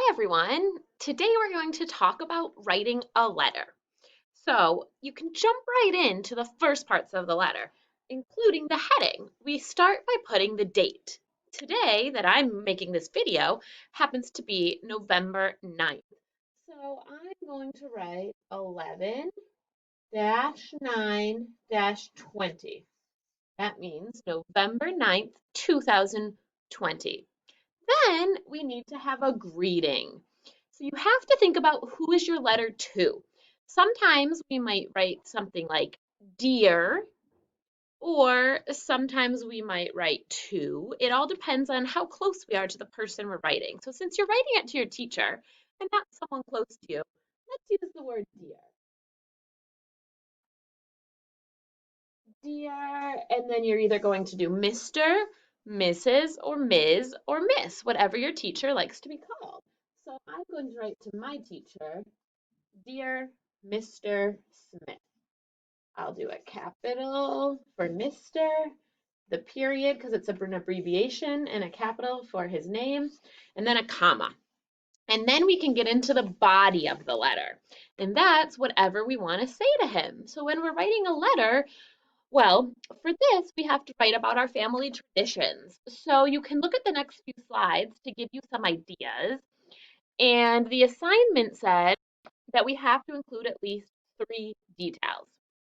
Hi everyone. Today we're going to talk about writing a letter. So you can jump right into the first parts of the letter, including the heading. We start by putting the date. Today that I'm making this video happens to be November 9th. So I'm going to write 11-9-20. That means November 9th, 2020. Then we need to have a greeting. So you have to think about who is your letter to. Sometimes we might write something like dear, or sometimes we might write to. It all depends on how close we are to the person we're writing. So since you're writing it to your teacher and not someone close to you, let's use the word dear. Dear, and then you're either going to do Mr., Mrs., or Ms., or Miss, whatever your teacher likes to be called. So I'm going to write to my teacher, Dear Mr. Smith. I'll do a capital for Mr., the period because it's an abbreviation, and a capital for his name, and then a comma. And then we can get into the body of the letter. And that's whatever we want to say to him. So when we're writing a letter, well, for this, we have to write about our family traditions. So you can look at the next few slides to give you some ideas. And the assignment said that we have to include at least 3 details.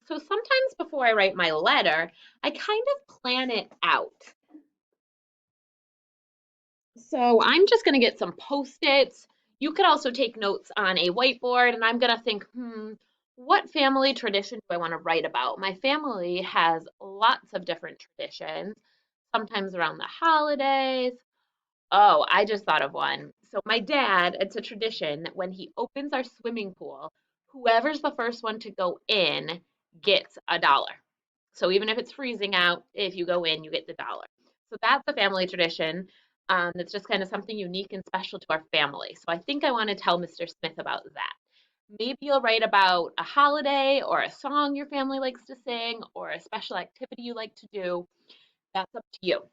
So sometimes before I write my letter, I kind of plan it out. So I'm just going to get some Post-its. You could also take notes on a whiteboard, and I'm going to think, what family tradition do I want to write about? My family has lots of different traditions, sometimes around the holidays. Oh, I just thought of one. So my dad, it's a tradition that when he opens our swimming pool, whoever's the first one to go in gets $1. So even if it's freezing out, if you go in, you get the dollar. So that's a family tradition. That's just kind of something unique and special to our family. So I think I want to tell Mr. Smith about that. Maybe you'll write about a holiday or a song your family likes to sing or a special activity you like to do. That's up to you.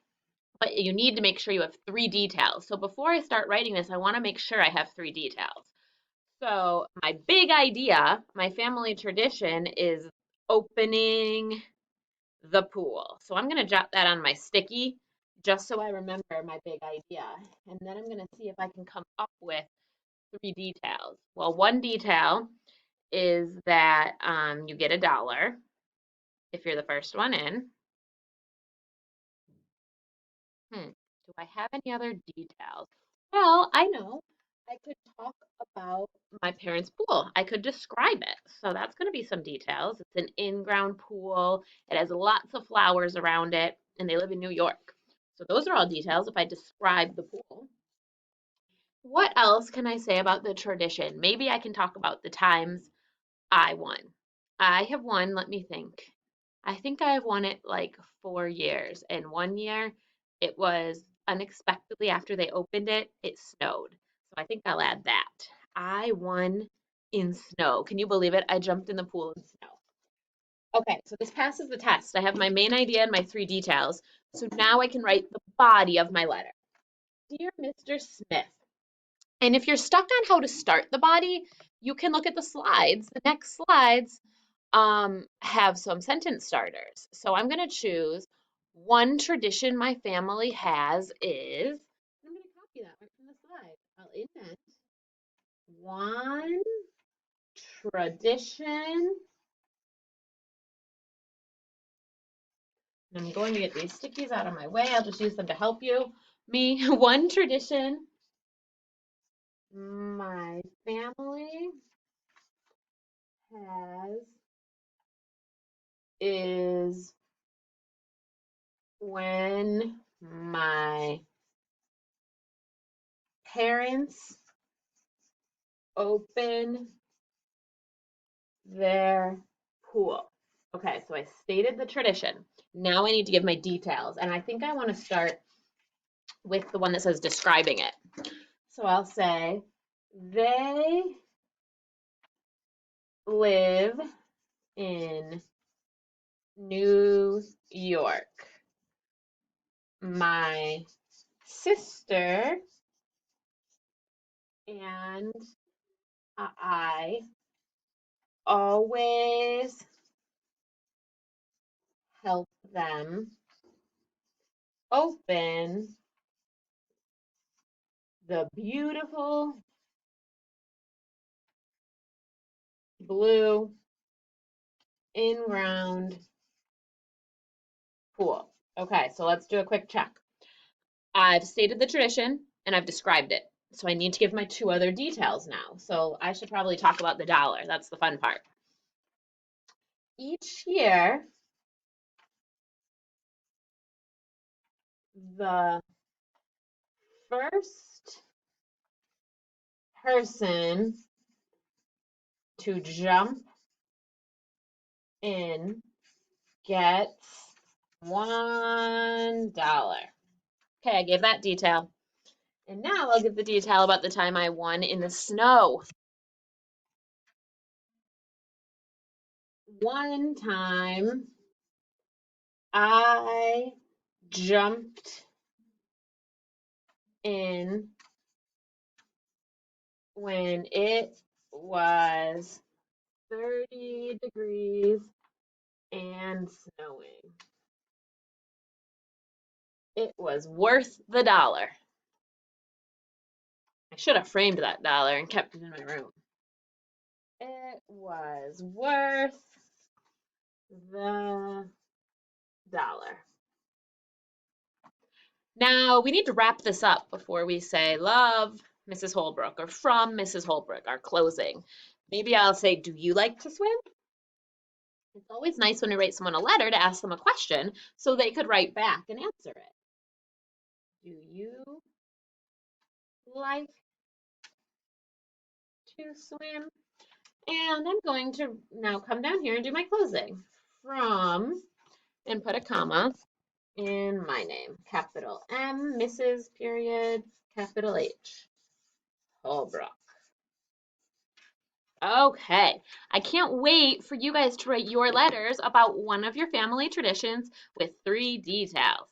But you need to make sure you have 3 details. So before I start writing this, I want to make sure I have 3 details. So my big idea, my family tradition is opening the pool. So I'm going to jot that on my sticky just so I remember my big idea. And then I'm going to see if I can come up with 3 details. Well, one detail is that you get $1 if you're the first one in. Do I have any other details? Well, I know I could talk about my parents' pool. I could describe it. So that's going to be some details. It's an in-ground pool. It has lots of flowers around it, and they live in New York. So those are all details if I describe the pool. What else can I say about the tradition? Maybe I can talk about the times I won. I have won, let me think. I think I have won it like 4 years. And one year it was unexpectedly after they opened it, it snowed. So I think I'll add that. I won in snow. Can you believe it? I jumped in the pool in snow. Okay, so this passes the test. I have my main idea and my 3 details. So now I can write the body of my letter. Dear Mr. Smith, and if you're stuck on how to start the body, you can look at the slides. The next slides have some sentence starters. So I'm going to choose one tradition my family has is, I'm going to copy that right from the slide. I'll indent one tradition. I'm going to get these stickies out of my way. I'll just use them to help you. Me, one tradition my family has is when my parents open their pool. Okay, so I stated the tradition. Now I need to give my details, and I think I want to start with the one that says describing it. So I'll say, they live in New York. My sister and I always help them open the beautiful blue in-ground pool. Okay, so let's do a quick check. I've stated the tradition and I've described it. So I need to give my two other details now. So I should probably talk about the dollar. That's the fun part. Each year, the first person to jump in gets $1. Okay, I gave that detail. And now I'll give the detail about the time I won in the snow. One time I jumped in when it was 30 degrees and snowing. It was worth the dollar. I should have framed that dollar and kept it in my room. It was worth the dollar. Now we need to wrap this up before we say love Mrs. Holbrook or from Mrs. Holbrook, our closing. Maybe I'll say, do you like to swim? It's always nice when we write someone a letter to ask them a question so they could write back and answer it. Do you like to swim? And I'm going to now come down here and do my closing. From, and put a comma in my name. Capital M, Mrs. period, capital H. Holbrook. Okay, I can't wait for you guys to write your letters about one of your family traditions with 3 details.